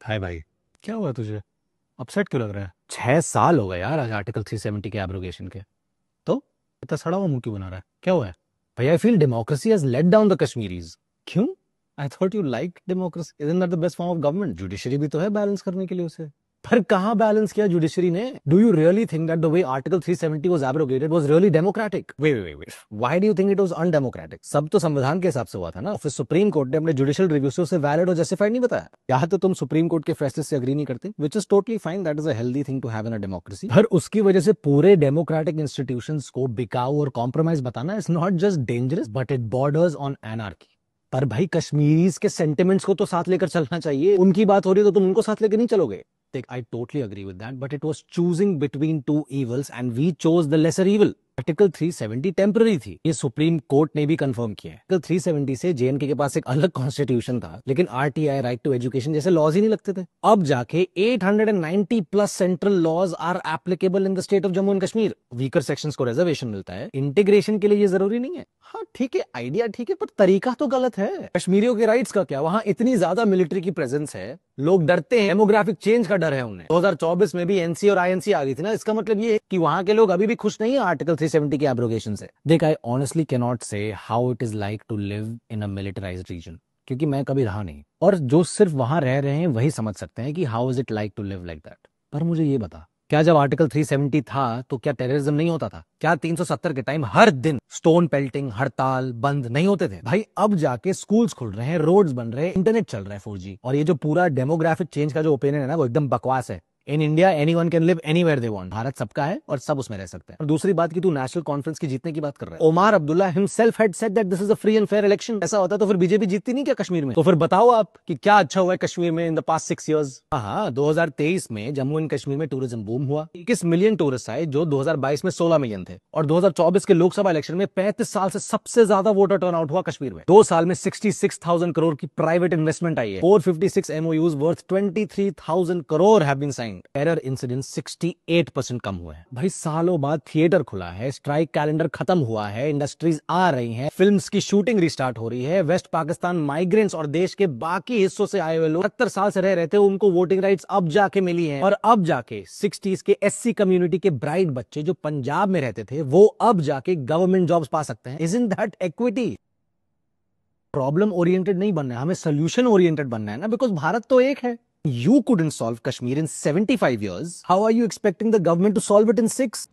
हाय भाई। क्या हुआ तुझे? अपसेट क्यों लग रहा है? 6 साल हो गए यार आज आर्टिकल 370 के एब्रोगेशन के। तो इतना सड़ा हुआ मुंह क्यों बना रहा है? क्या हुआ है? भाई I feel democracy has let down the Kashmiris. क्यों? I thought you like democracy. Isn't that the best form of government? Judiciary भी तो है बैलेंस करने के लिए उसे। पर कहाँ बैलेंस किया जुडिशरी ने? Do you really think that the way article 370 was abrogated was really democratic? Wait wait wait, why do you think it was undemocratic? सब तो संविधान के हिसाब से हुआ था ना। फिर सुप्रीम कोर्ट ने अपने जुडिशियल रिव्यू से उसे वैलिड और जस्टिफाइड नहीं बताया। या तो तुम सुप्रीम कोर्ट के फैसले से अग्री नहीं करते, which is totally fine, that is a healthy thing to have in a democracy. पर उसकी वजह से पूरे डेमोक्रेटिक इंस्टीट्यूशंस को बिकाऊ और कॉम्प्रोमाइज बताना is not just dangerous but it borders on anarchy. पर भाई कश्मीरीज के सेंटिमेंट्स को तो साथ लेकर चलना चाहिए। उनकी बात हो रही है तो तुम उनको साथ लेकर नहीं चलोगे? देख, I totally agree with that, but it was choosing between two evils and we chose the lesser evil. Article 370 temporary थी, ये सुप्रीम कोर्ट ने भी कंफर्म किया है। आर्टिकल 370 से जेएनके के पास एक अलग कॉन्स्टिट्यूशन था, लेकिन आरटीआई, राइट टू एजुकेशन जैसे लॉज ही नहीं लगते थे। अब जाके 890 plus central laws are applicable in the state of Jammu and Kashmir. Weaker sections को रिजर्वेशन मिलता है। इंटीग्रेशन के लिए ये जरूरी नहीं है। हाँ ठीक है, आइडिया ठीक है, पर तरीका तो गलत है। कश्मीरियों के राइट्स का क्या? वहां इतनी ज्यादा मिलिट्री की प्रेजेंस है, लोग डरते हैं, डेमोग्राफिक चेंज का डर है उन्हें। 2024 में भी एनसी और आईएनसी आ गई थी ना। इसका मतलब ये है कि वहां के लोग अभी भी खुश नहीं है आर्टिकल 370 के एब्रोगेशन से। देख, I honestly can not say how it is like to live in a militarised region, क्योंकि मैं कभी रहा नहीं, और जो सिर्फ वहां रह रहे हैं वही समझ सकते हैं कि how is it like to live like that. पर मुझे ये बता, क्या जब आर्टिकल 370 था तो क्या टेररिज्म नहीं होता था? क्या 370 के टाइम हर दिन स्टोन पेल्टिंग, हड़ताल, बंद नहीं होते थे? भाई अब जाके स्कूल्स खुल रहे हैं, रोड्स बन रहे हैं, इंटरनेट चल रहा है 4G। और ये जो पूरा डेमोग्राफिक चेंज का जो ओपिनियन है ना, वो एकदम बकवास है। In India anyone can live anywhere they want. Bharat सबका है और सब उसमें रह सकते हैं। और दूसरी बात की तू नेशनल कॉन्फ्रेंस की जीतने की बात कर रहा है। Omar Abdullah himself had said that this is a free and fair election. ऐसा होता तो फिर बीजेपी जीतती नहीं क्या कश्मीर में? तो फिर बताओ आप कि क्या अच्छा हुआ है कश्मीर में इन द पास्ट 6 इयर्स। हाँ, 2023 में जम्मू एंड कश्मीर में टूरिज्म बूम हुआ। 21 मिलियन टूरिस्ट आए, जो 2022 में 16 मिलियन थे। और 2024 के लोकसभा इलेक्शन में 35 साल से सबसे ज्यादा वोटर टर्नआउट हुआ कश्मीर में। 2 साल में 66,000 करोड़ की प्राइवेट इन्वेस्टमेंट आई है। 456 MOUs worth 23,000 crore have been signed. Terror incident 68% कम हुए हैं। भाई सालों बाद थिएटर खुला है, स्ट्राइक कैलेंडर खत्म हुआ है, इंडस्ट्रीज आ रही हैं, फिल्म्स की शूटिंग रिस्टार्ट हो रही है। वेस्ट पाकिस्तान माइग्रेंट्स और देश के बाकी हिस्सों से आए हुए लोग 70 साल से रह रहे थे, उनको वोटिंग राइट्स अब जाके मिली हैं। और अब जाके 60s के SC कम्युनिटी के ब्राइट बच्चे जो पंजाब में रहते थे, वो अब जाके गवर्नमेंट जॉब्स पा सकते हैं। Isn't that equity? Problem oriented नहीं बनना है, हमें सोल्यूशन ओरिएंटेड बनना है ना, बिकॉज भारत तो एक है। You couldn't solve Kashmir in 75 years. How are you expecting the government to solve it in 6?